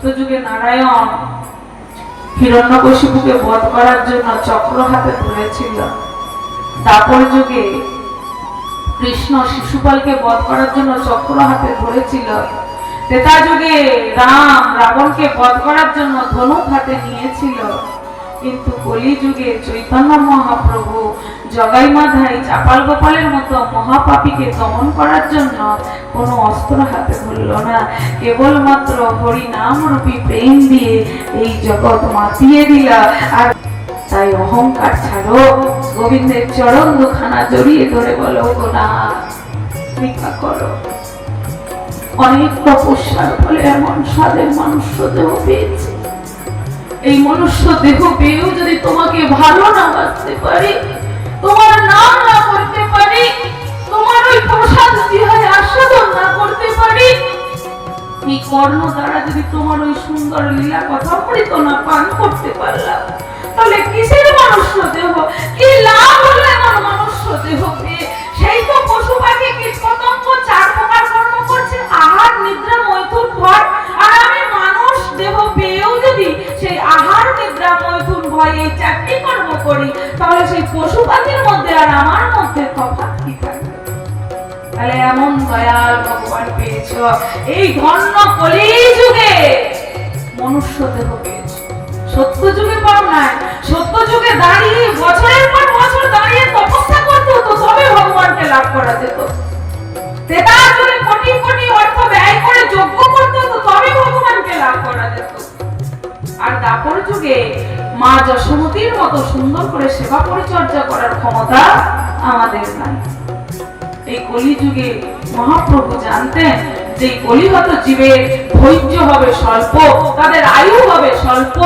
সত্যযুগে নারায়ণ হিরণ্যকশিপুকে বধ করার জন্য চক্র হাতে ধরেছিল। দাপর যুগে কৃষ্ণ শিশুপালকে বধ করার জন্য চক্র হাতে ধরেছিল। ত্রেতা যুগে রাম রাবণকে বধ করার জন্য ধনুক হাতে নিয়েছিল। কিন্তু কলি যুগে চৈতন্য মহাপ্রভু জগাই মাধাই চাপাল গোপালের মতো মহাপাপীকে দমন করার জন্য কোনো অস্ত্র হাতে ধরল না, কেবলমাত্র হরি নাম রূপী প্রেম দিয়ে এই জগৎ মাতিয়ে দিল। আর তাই অহংকার ছাড়ো, গোবিন্দের চরণ দুখানা জড়িয়ে ধরে বলো গো না কৃপা করো। অনেক তপস্যার ফলে এমন স্বাদের মনুষ্য দেহ পেয়েছে। এই মনুষ্য দেহ পেয়েও যদি তোমাকে ভালো না বাঁচতে পারি, তোমার নাম না করতে পারি, তোমার ওই প্রসাদ বিহারে আস্বাদন না করতে পারি, এই কর্ণ দ্বারা যদি তোমার ওই সুন্দর লীলা কথামৃত না পান করতে পারলাম, তাহলে কিসের মনুষ্য দেহ? কি লাভ হলো এমন মনুষ্য দেহ পেয়ে? সেই তো পশু পাখি কীট পতঙ্গ চার প্রকার কর্ম করছে, আহার নিদ্রা মৈথুন ভয়। আর আমি মানুষ দেহ পেয়েও যদি সেই আহার নিদ্রা মৈথুন ভয় এই চারটি কর্ম করি, তাহলে সেই পশু পাখির মধ্যে আর আমার মধ্যে তফাৎ কি থাকবে? তাহলে এমন দয়াল ভগবান পেয়েছ, এই ধন্য কলি যুগে মনুষ্য দেহ পেয়েছ। সত্য যুগে পাও নাই। সত্য যুগে দাঁড়িয়ে বছরের পর বছর দাঁড়িয়ে তপস্যা করতে হতো, তবে ভগবানকে লাভ করা যেত। ত্রেতা যুগে কোটি কোটি অর্থ ব্যয় করে যজ্ঞ করতে হতো, তবে ভগবানকে লাভ করা যেত। আর দাপর যুগে মা যশোমতীর মতো সুন্দর করে সেবা পরিচর্যা করার ক্ষমতা আমাদের নাই। এই কলি যুগে মহাপ্রভু জানতেন যে কলিগত জীবের ধৈর্য হবে স্বল্প, তাদের আয়ু হবে স্বল্প,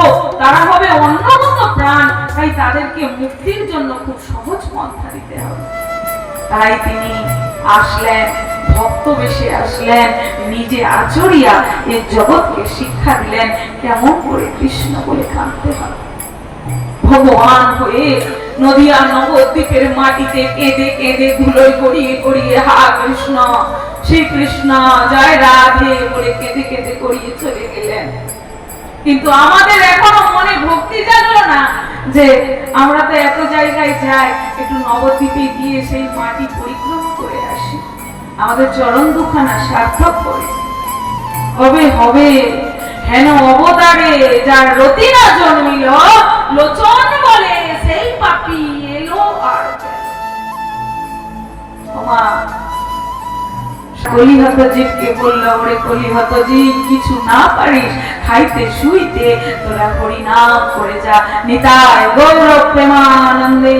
তারা হবে অন্নগত প্রাণ, তাই তাদেরকে মুক্তির জন্য খুব সহজ পন্থা দিতে হবে। তাই তিনি আসলেন, ভক্ত বেশে আসলেন, নিজে আচরিয়া এই জগৎকে শিক্ষা দিলেন কেমন করে কৃষ্ণ বলে কাঁদতে হবে। ভগবান হয়ে নদিয়া নবদ্বীপের মাটিতে কেঁদে কেঁদে ধুলোয় গড়িয়ে গড়িয়ে হা কৃষ্ণ শ্রী কৃষ্ণ জয় রাধে বলে কেঁদে কেঁদে গড়িয়ে চলে গেলেন। কিন্তু আমাদের এখনো মনে ভক্তি জাগলো না যে আমরা তো এত জায়গায় যাই, একটু নবদ্বীপে গিয়ে সেই মাটি পরিক্রমা করে আসি, আমাদের চরণ দুখানা সার্থক করে। কবে হবে হেন অবতারে যার রতি না জন্মিল, লোচন বলে সেই পাপী এলো আর কলিহত জীবকে বলল, ওরে কলিহত জীব কিছু না পারিস খাইতে শুইতে, তোরা হরি নাম করে যা। নিতাই গৌর প্রেমানন্দে।